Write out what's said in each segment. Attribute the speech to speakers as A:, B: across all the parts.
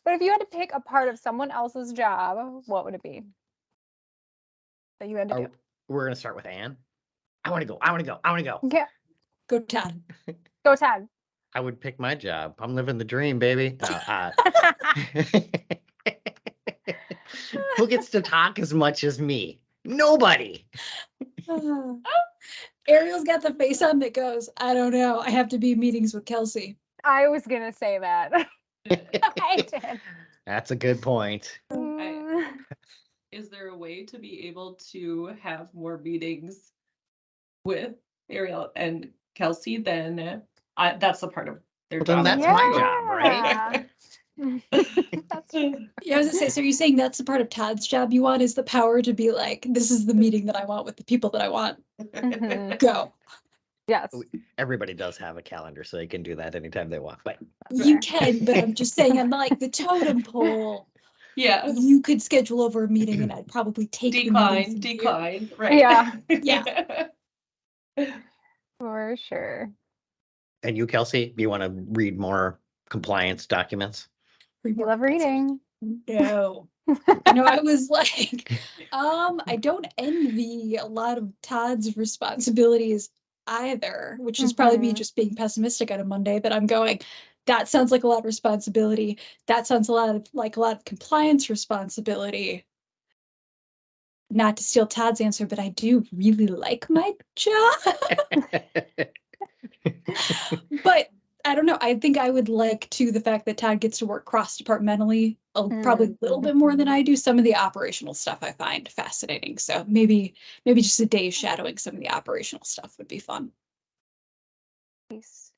A: But if you had to pick a part of someone else's job, what would it be that you had to do?
B: We're going to start with Anne. I want to go.
A: Yeah.
C: Go Todd.
A: Go, Todd.
B: I would pick my job. I'm living the dream, baby. Who gets to talk as much as me? Nobody.
C: Ariel's got the face on that goes, I don't know. I have to be in meetings with Kelsey.
A: I was going to say that. I did.
B: That's a good point.
D: Is there a way to be able to have more meetings with Ariel and Kelsey? Then that's the part of their job.
B: Then that's my job, right?
A: That's true.
C: Yeah, I was gonna say, so you're saying that's the part of Todd's job you want, is the power to be like, this is the meeting that I want with the people that I want.
A: Mhm.
C: Go.
A: Yes.
B: Everybody does have a calendar, so they can do that anytime they want. But
C: You can, but I'm just saying, I'm like the totem pole.
D: Yeah.
C: You could schedule over a meeting and I'd probably take the meeting from you.
D: Decline. Right.
A: Yeah.
C: Yeah.
A: For sure.
B: and you, Kelsey, do you want to read more compliance documents?
A: You love reading.
C: No. No, I was like, I don't envy a lot of Todd's responsibilities either, which is probably me just being pessimistic on a Monday, but I'm going, that sounds like a lot of responsibility. That sounds like a lot of compliance responsibility. Not to steal Todd's answer, but I do really like my job. But I don't know. I think I would like the fact that Todd gets to work cross-departmentally probably a little bit more than I do. Some of the operational stuff I find fascinating. So maybe just a day shadowing some of the operational stuff would be fun.
A: Nice.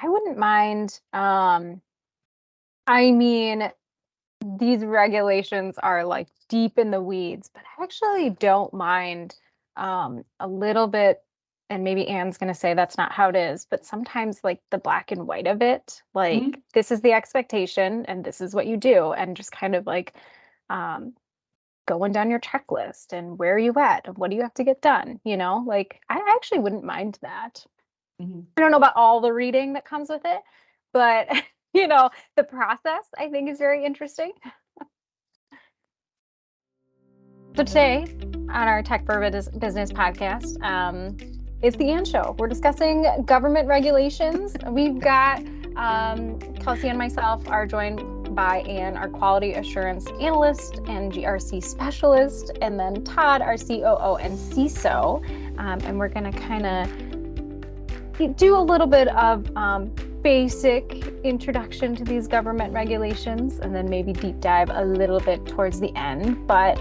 A: I wouldn't mind. I mean, these regulations are like deep in the weeds, but I actually don't mind a little bit. And maybe Anne's going to say that's not how it is, but sometimes like the black and white of it, like this is the expectation and this is what you do. And just kind of like going down your checklist and where are you at and what do you have to get done? You know, like I actually wouldn't mind that. I don't know about all the reading that comes with it, but you know, the process I think is very interesting. So today on our Tech for Business podcast, it's the Ann Show. We're discussing government regulations. We've got Kelsey and myself are joined by Ann, our quality assurance analyst and GRC specialist, and then Todd, our COO and CISO. And we're going to kind of do a little bit of basic introduction to these government regulations, and then maybe deep dive a little bit towards the end. But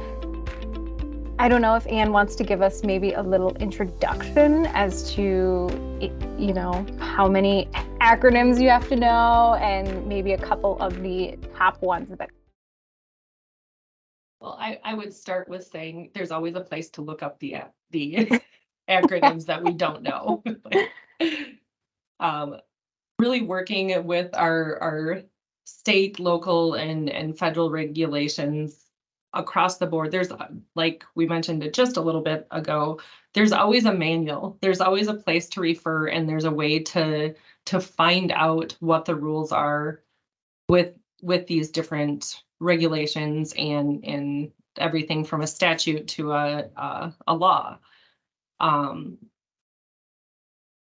A: I don't know if Anne wants to give us maybe a little introduction as to, you know, how many acronyms you have to know and maybe a couple of the top ones.
D: Well, I would start with saying there's always a place to look up the acronyms that we don't know. Really working with our state, local, and federal regulations across the board. There's, like we mentioned it just a little bit ago, there's always a manual. There's always a place to refer, and there's a way to find out what the rules are with these different regulations and everything from a statute to a law.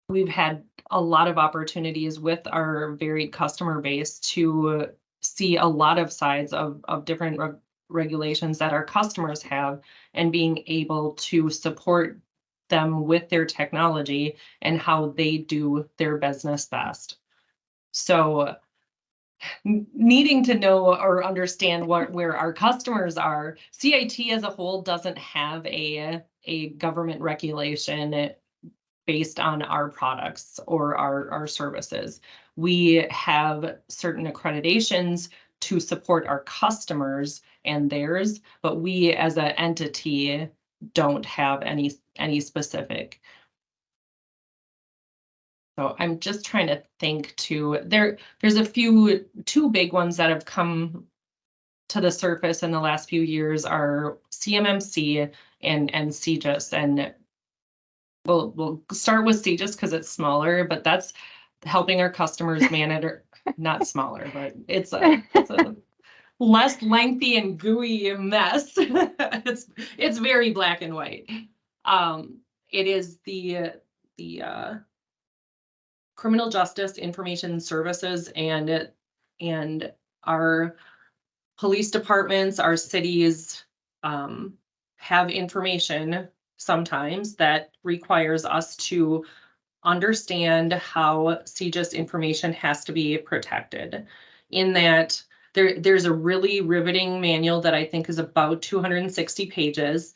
D: We've had a lot of opportunities with our varied customer base to see a lot of sides of different regulations that our customers have, and being able to support them with their technology and how they do their business best. So needing to know or understand where our customers are, CIT as a whole doesn't have a government regulation based on our products or our services. We have certain accreditations to support our customers and theirs, but we as an entity don't have any specific. So I'm just trying to think too. There's two big ones that have come to the surface in the last few years are CMMC and CJIS, and we'll start with CJIS because it's smaller, but that's helping our customers not smaller, but it's a less lengthy and gooey mess. It's very black and white. It is the criminal justice information services and our police departments, our cities have information sometimes that requires us to understand how CJIS information has to be protected. In that there's a really riveting manual that I think is about 260 pages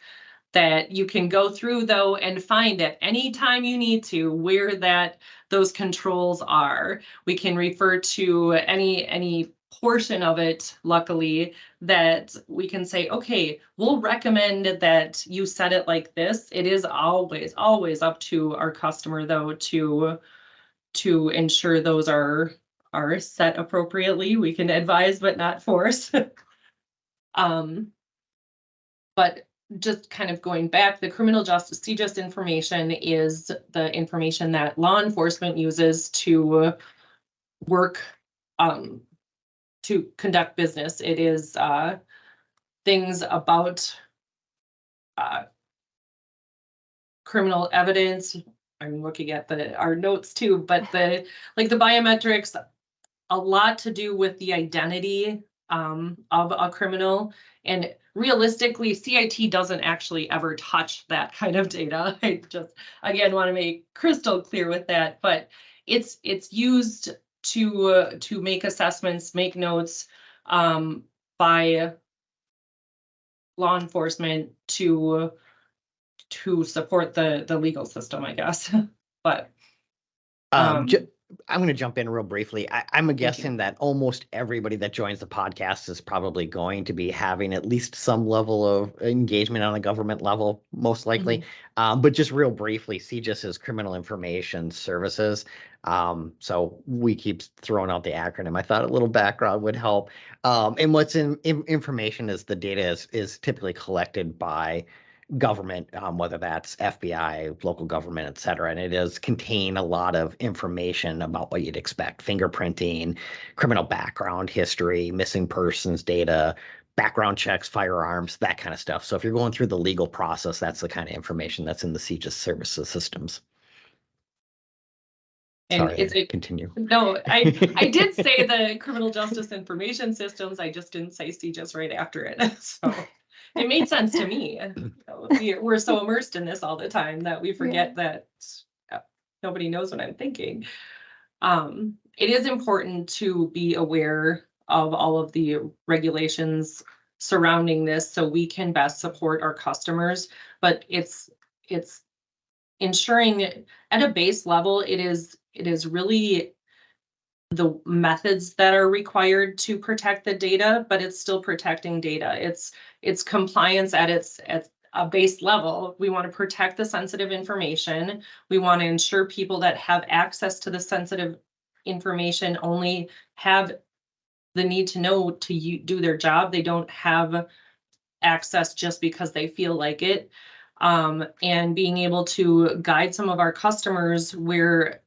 D: that you can go through though and find at any time you need to where those controls are. We can refer to any portion of it, luckily, that we can say, okay, we'll recommend that you set it like this. It is always up to our customer though to ensure those are set appropriately. We can advise but not force. But just kind of going back, the criminal justice CJIS information is the information that law enforcement uses to work, to conduct business. It is things about criminal evidence. I'm looking at our notes too, but the biometrics, a lot to do with the identity of a criminal. And realistically, CIT doesn't actually ever touch that kind of data. I just, again, want to make crystal clear with that, but it's used to make assessments, make notes by law enforcement to support the legal system, I guess. But
B: I'm going to jump in real briefly. I'm guessing that almost everybody that joins the podcast is probably going to be having at least some level of engagement on a government level, most likely. But just real briefly, CJIS is Criminal Information Services. So we keep throwing out the acronym. I thought a little background would help. And what's in information is the data is typically collected by government, whether that's FBI, local government, et cetera. And it does contain a lot of information about what you'd expect: fingerprinting, criminal background history, missing persons data, background checks, firearms, that kind of stuff. So if you're going through the legal process, that's the kind of information that's in the CJIS services systems.
D: And
B: Sorry, continue.
D: No, I did say the criminal justice information systems. I just didn't say CJIS right after it. So it made sense to me. We're so immersed in this all the time that we forget that nobody knows what I'm thinking. It is important to be aware of all of the regulations surrounding this so we can best support our customers. But it's ensuring at a base level, it is really the methods that are required to protect the data, but it's still protecting data. It's compliance at a base level. We want to protect the sensitive information. We want to ensure people that have access to the sensitive information only have the need to know to do their job. They don't have access just because they feel like it. And being able to guide some of our customers where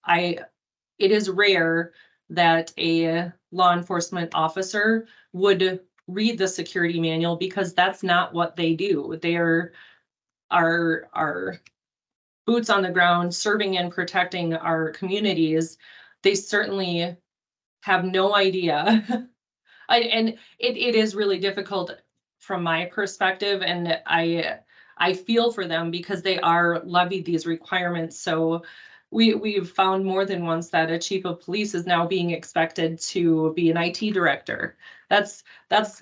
D: it is rare that a law enforcement officer would read the security manual because that's not what they do. They are boots on the ground, serving and protecting our communities. They certainly have no idea. And it is really difficult from my perspective, and I feel for them because they are levied these requirements. So we've found more than once that a chief of police is now being expected to be an IT director. That's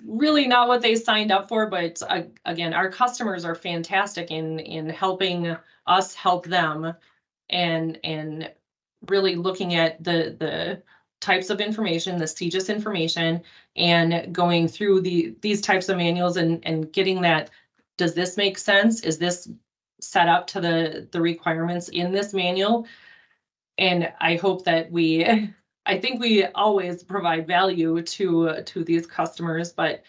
D: really not what they signed up for. But again, our customers are fantastic in helping us help them, and really looking at the types of information, the CJIS information, and going through these types of manuals and getting that. Does this make sense? Is this set up to the requirements in this manual? And I hope that I think we always provide value to these customers, but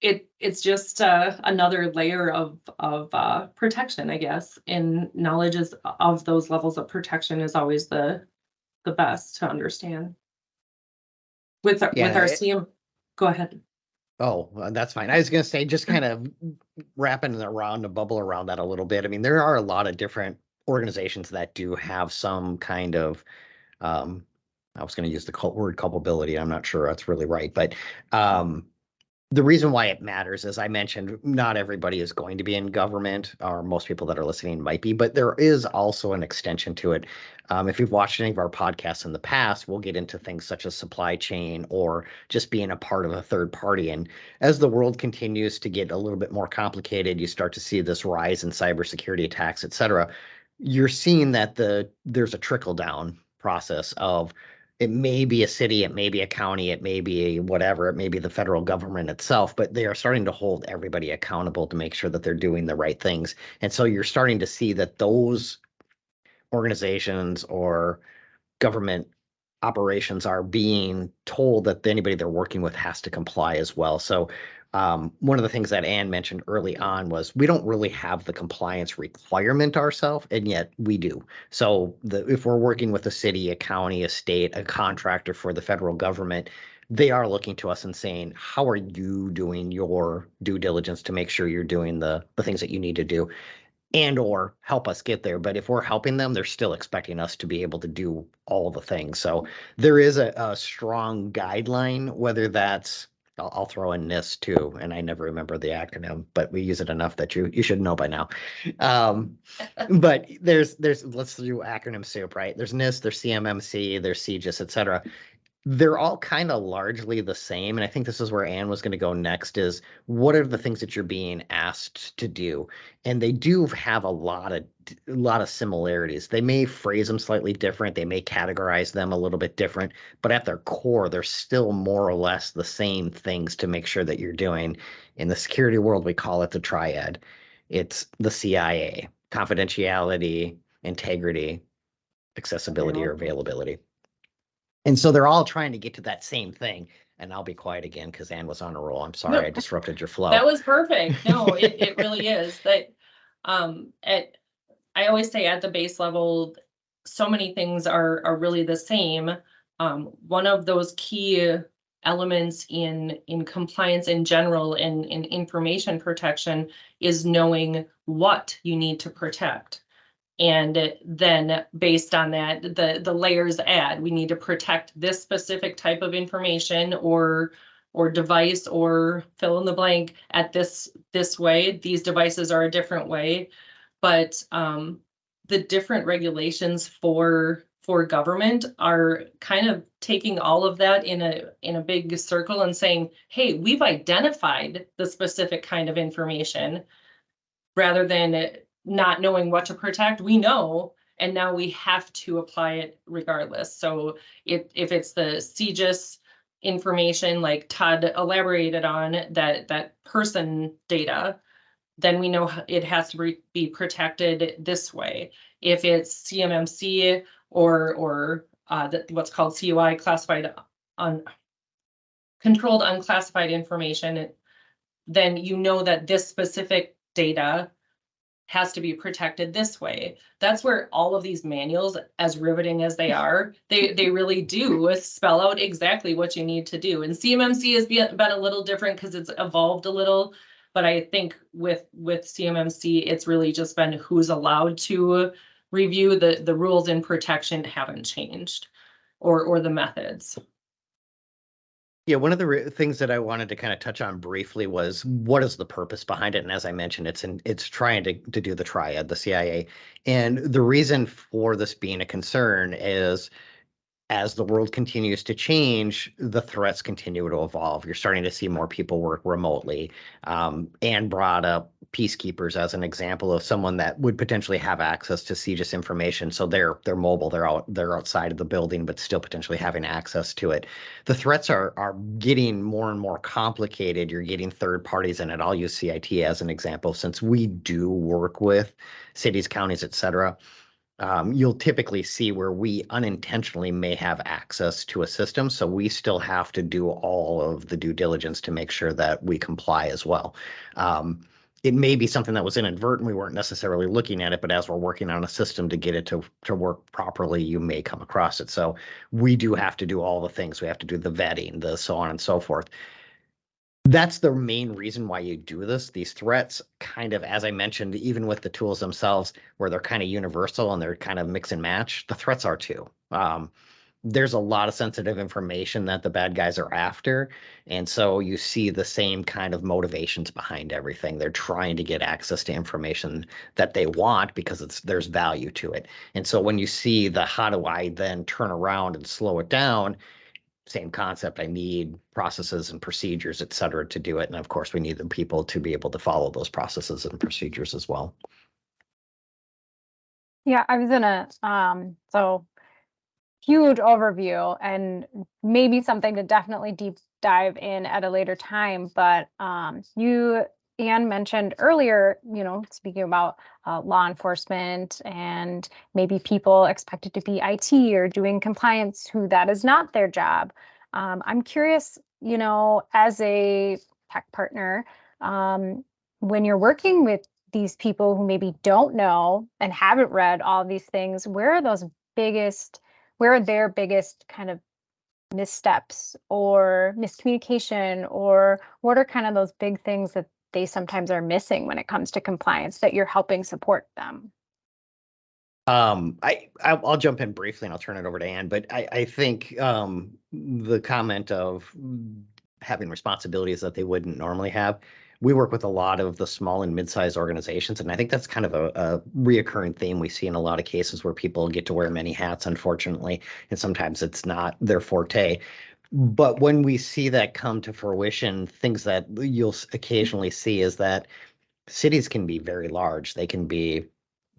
D: it's just another layer of protection, I guess. And knowledge of those levels of protection is always the the best to understand. With our CM, go ahead.
B: Oh, that's fine. I was going to say, just kind of wrapping around the bubble around that a little bit. I mean, there are a lot of different organizations that do have some kind of, I was going to use the word culpability. I'm not sure that's really right, but the reason why it matters, as I mentioned, not everybody is going to be in government, or most people that are listening might be, but there is also an extension to it. If you've watched any of our podcasts in the past, we'll get into things such as supply chain or just being a part of a third party. And as the world continues to get a little bit more complicated, you start to see this rise in cybersecurity attacks, et cetera. You're seeing that there's a trickle down process of, it may be a city, it may be a county, it may be whatever, it may be the federal government itself, but they are starting to hold everybody accountable to make sure that they're doing the right things. And so you're starting to see that those organizations or government operations are being told that anybody they're working with has to comply as well. So one of the things that Ann mentioned early on was we don't really have the compliance requirement ourselves, and yet we do. So if we're working with a city, a county, a state, a contractor for the federal government, they are looking to us and saying, how are you doing your due diligence to make sure you're doing the things that you need to do, and or help us get there. But if we're helping them, they're still expecting us to be able to do all the things. So there is a strong guideline, whether that's, I'll throw in NIST too, and I never remember the acronym, but we use it enough that you should know by now. But there's let's do acronym soup, right? There's NIST, there's CMMC, there's CJIS, et cetera. They're all kind of largely the same. And I think this is where Ann was going to go next, is what are the things that you're being asked to do? And they do have a lot of similarities. They may phrase them slightly different. They may categorize them a little bit different, but at their core, they're still more or less the same things to make sure that you're doing. In the security world, we call it the triad. It's the CIA: confidentiality, integrity, accessibility, or availability. And so they're all trying to get to that same thing. And I'll be quiet again because Ann was on a roll. I'm sorry, I disrupted your flow.
D: That was perfect. No, it really is. That I always say at the base level, so many things are really the same. One of those key elements in compliance in general and in information protection is knowing what you need to protect. And then based on that, the layers add, we need to protect this specific type of information or device, or fill in the blank at this way. These devices are a different way, but the different regulations for government are kind of taking all of that in a big circle and saying, hey, we've identified the specific kind of information, rather than not knowing what to protect. We know, and now we have to apply it regardless. So if it's the CJIS information, like Todd elaborated on, that person data, then we know it has to be protected this way. If it's CMMC or what's called CUI, classified controlled unclassified information, then you know that this specific data has to be protected this way. That's where all of these manuals, as riveting as they are, they really do spell out exactly what you need to do. And CMMC has been a little different because it's evolved a little, but I think with CMMC, it's really just been who's allowed to review. The rules in protection haven't changed, or the methods.
B: Yeah, one of the things that I wanted to kind of touch on briefly was, what is the purpose behind it? And as I mentioned, it's trying to do the triad, the CIA. And the reason for this being a concern is, as the world continues to change, the threats continue to evolve. You're starting to see more people work remotely. Anne brought up peacekeepers as an example of someone that would potentially have access to CJIS information. So they're mobile, they're outside of the building, but still potentially having access to it. The threats are getting more and more complicated. You're getting third parties in it. I'll use CIT as an example, since we do work with cities, counties, et cetera. You'll typically see where we unintentionally may have access to a system. So we still have to do all of the due diligence to make sure that we comply as well. it may be something that was inadvertent. We weren't necessarily looking at it, but as we're working on a system to get it to work properly, you may come across it. So we do have to do all the things. We have to do the vetting, the so on and so forth. That's the main reason why you do this. These threats kind of, as I mentioned, even with the tools themselves, where they're kind of universal and they're kind of mix and match, the threats are too. There's a lot of sensitive information that the bad guys are after. And so you see the same kind of motivations behind everything. They're trying to get access to information that they want because there's value to it. And so when you see the how do I then turn around and slow it down, same concept. I need processes and procedures, et cetera, to do it. And of course, we need the people to be able to follow those processes and procedures as well.
A: Yeah, I was in a so huge overview and maybe something to definitely deep dive in at a later time. But Anne mentioned earlier, speaking about law enforcement and maybe people expected to be IT or doing compliance who that is not their job. I'm curious, as a tech partner, when you're working with these people who maybe don't know and haven't read all these things, where are their biggest kind of missteps or miscommunication, or what are kind of those big things that they sometimes are missing when it comes to compliance that you're helping support them?
B: I'll jump in briefly and I'll turn it over to Anne, but I think the comment of having responsibilities that they wouldn't normally have, we work with a lot of the small and mid-sized organizations, and I think that's kind of a reoccurring theme we see in a lot of cases where people get to wear many hats, unfortunately, and sometimes it's not their forte. But when we see that come to fruition, things that you'll occasionally see is that cities can be very large. They can be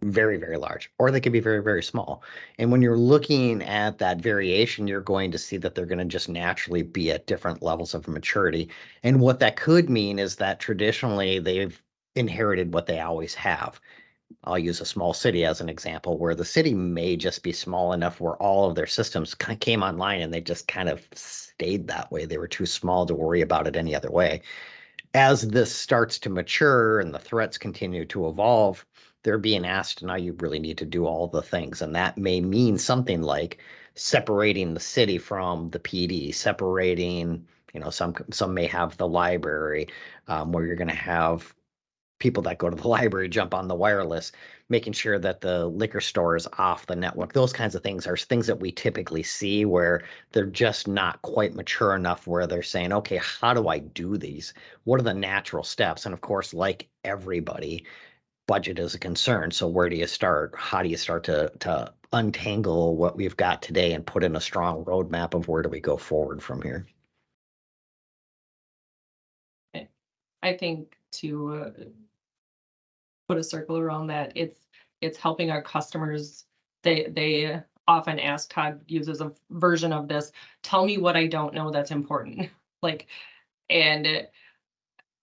B: very, very large, or they can be very, very small. And when you're looking at that variation, you're going to see that they're going to just naturally be at different levels of maturity. And what that could mean is that traditionally they've inherited what they always have. I'll use a small city as an example, where the city may just be small enough where all of their systems came online and they just kind of stayed that way. They were too small to worry about it any other way. As this starts to mature and the threats continue to evolve, they're being asked, now you really need to do all the things. And that may mean something like separating the city from the PD, separating, some may have the library, where you're going to have people that go to the library jump on the wireless, making sure that the liquor store is off the network. Those kinds of things are things that we typically see where they're just not quite mature enough where they're saying, okay, how do I do these? What are the natural steps? And of course, like everybody, budget is a concern. So where do you start? How do you start to untangle what we've got today and put in a strong roadmap of where do we go forward from here?
D: I think to put a circle around that, it's helping our customers. They often ask, Todd uses a version of this, tell me what I don't know that's important. And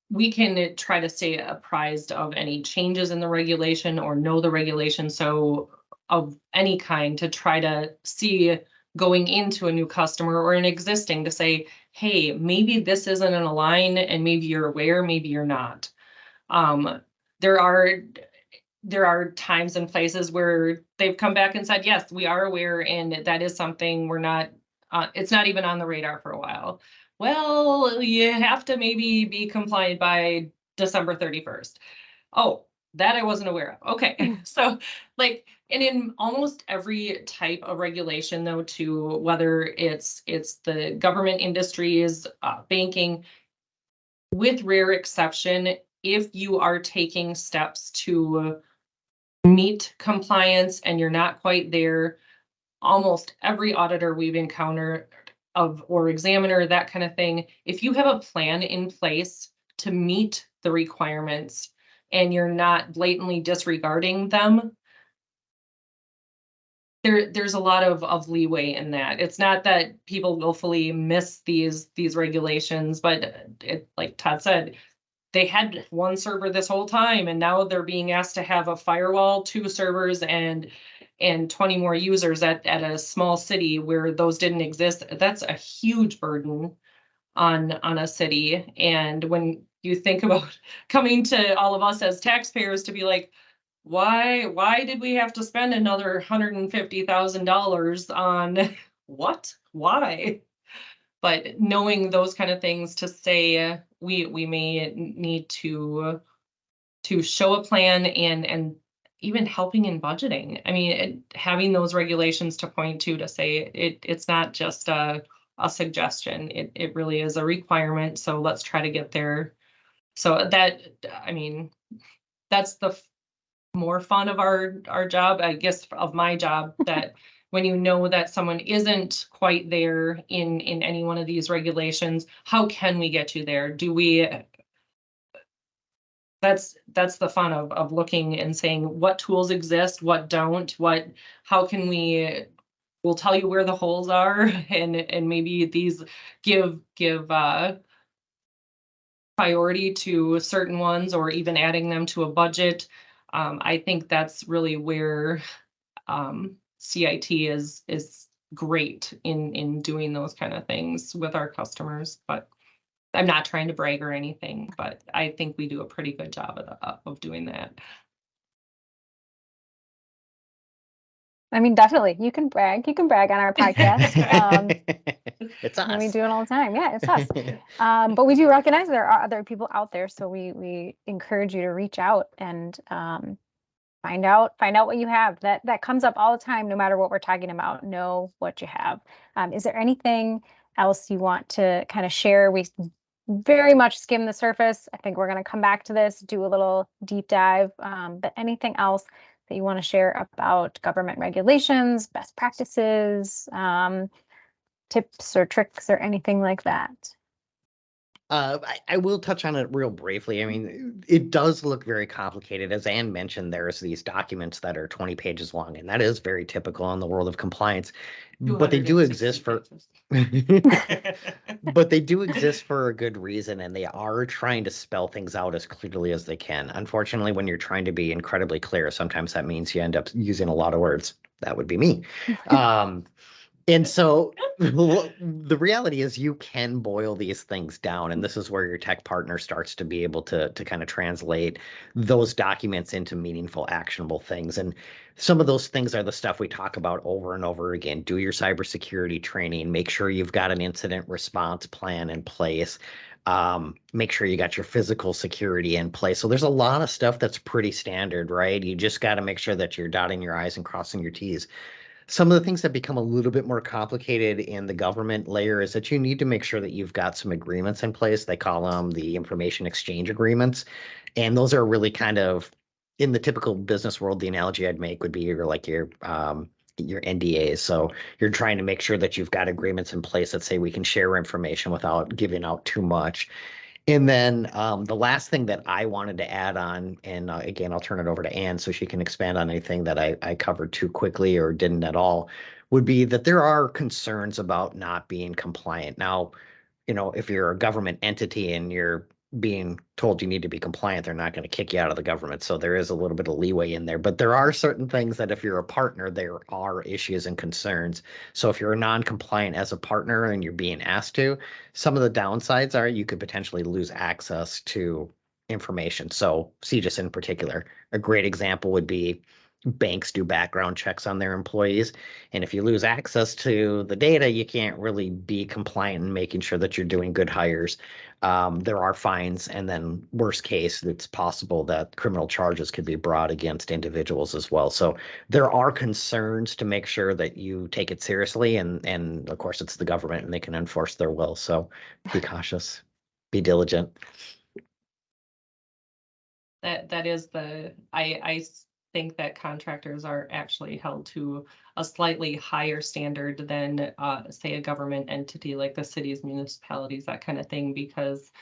D: we can try to stay apprised of any changes in the regulation or know the regulation. So of any kind, to try to see going into a new customer or an existing to say, hey, maybe this isn't in a line and maybe you're aware, maybe you're not. There are times and places where they've come back and said, yes, we are aware, and that is something we're not, it's not even on the radar for a while. Well, you have to maybe be compliant by December 31st. Oh, that I wasn't aware of. Okay. So and in almost every type of regulation though, too, whether it's the government industries, banking, with rare exception, if you are taking steps to meet compliance and you're not quite there, almost every auditor we've encountered or examiner, that kind of thing, if you have a plan in place to meet the requirements and you're not blatantly disregarding them, there's a lot of leeway in that. It's not that people willfully miss these regulations, but like Todd said, they had one server this whole time, and now they're being asked to have a firewall, 2 servers, and 20 more users at a small city where those didn't exist. That's a huge burden on a city. And when you think about coming to all of us as taxpayers to be like, why did we have to spend another $150,000 on what? Why? But knowing those kind of things to say, we may need to show a plan and even helping in budgeting. I mean, having those regulations to point to say it's not just a suggestion. It really is a requirement. So let's try to get there. So that, I mean, that's the more fun of our job, I guess, of my job, that when you know that someone isn't quite there in any one of these regulations, how can we get you there? Do we, that's the fun of looking and saying what tools exist, what don't, how can we'll tell you where the holes are, and maybe these give priority to certain ones, or even adding them to a budget. I think that's really where CIT is great in doing those kind of things with our customers. But I'm not trying to brag or anything, but I think we do a pretty good job of doing that.
A: I mean, definitely, you can brag. You can brag on our podcast.
B: It's us.
A: And we do it all the time. Yeah, it's us. But we do recognize there are other people out there, so we encourage you to reach out and find out what you have. That comes up all the time, no matter what we're talking about. Know what you have. Is there anything else you want to kind of share? We very much skim the surface. I think we're going to come back to this, do a little deep dive. But anything else that you want to share about government regulations, best practices, tips or tricks or anything like that?
B: I will touch on it real briefly. I mean, it does look very complicated. As Anne mentioned, there's these documents that are 20 pages long, and that is very typical in the world of compliance. But they do exist for but they do exist for a good reason, and they are trying to spell things out as clearly as they can. Unfortunately, when you're trying to be incredibly clear, sometimes that means you end up using a lot of words. That would be me. And so the reality is you can boil these things down, and this is where your tech partner starts to be able to kind of translate those documents into meaningful, actionable things. And some of those things are the stuff we talk about over and over again. Do your cybersecurity training, make sure you've got an incident response plan in place. Make sure you got your physical security in place. So there's a lot of stuff that's pretty standard, right? You just got to make sure that you're dotting your I's and crossing your T's. Some of the things that become a little bit more complicated in the government layer is that you need to make sure that you've got some agreements in place. They call them the information exchange agreements. And those are really kind of, in the typical business world, the analogy I'd make would be your NDAs. So you're trying to make sure that you've got agreements in place that say we can share information without giving out too much. And then the last thing that I wanted to add on, and again, I'll turn it over to Anne so she can expand on anything that I covered too quickly or didn't at all, would be that there are concerns about not being compliant. Now, if you're a government entity and you're being told you need to be compliant, they're not going to kick you out of the government. So there is a little bit of leeway in there, but there are certain things that if you're a partner, there are issues and concerns. So if you're non-compliant as a partner and you're being asked to, some of the downsides are you could potentially lose access to information. So CJIS in particular, a great example would be banks do background checks on their employees. And if you lose access to the data, you can't really be compliant in making sure that you're doing good hires. There are fines, and then worst case, it's possible that criminal charges could be brought against individuals as well. So there are concerns to make sure that you take it seriously. And of course, it's the government and they can enforce their will. So be cautious, be diligent.
D: That is I think that contractors are actually held to a slightly higher standard than, say, a government entity like the cities, municipalities, that kind of thing, because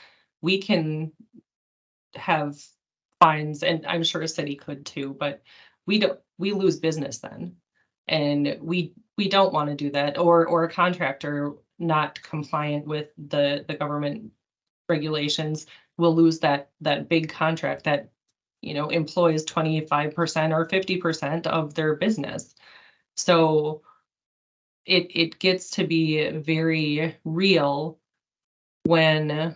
D: we can have fines, and I'm sure a city could too, but we lose business then. And we don't want to do that, or a contractor not compliant with the government regulations will lose that big contract that employs 25% or 50% of their business. So it gets to be very real when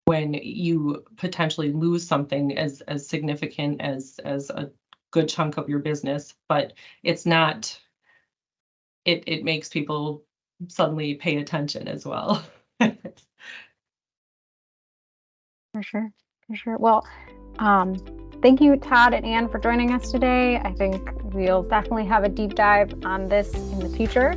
D: when you potentially lose something as significant as a good chunk of your business, but it's not, it makes people suddenly pay attention as well.
A: For sure. Well, thank you, Todd and Anne, for joining us today. I think we'll definitely have a deep dive on this in the future.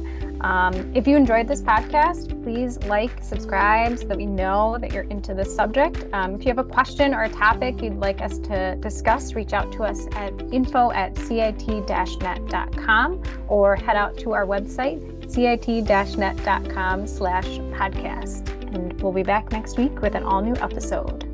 A: If you enjoyed this podcast, please like, subscribe so that we know that you're into this subject. If you have a question or a topic you'd like us to discuss, reach out to us at info@cit-net.com or head out to our website, cit-net.com/podcast. And we'll be back next week with an all-new episode.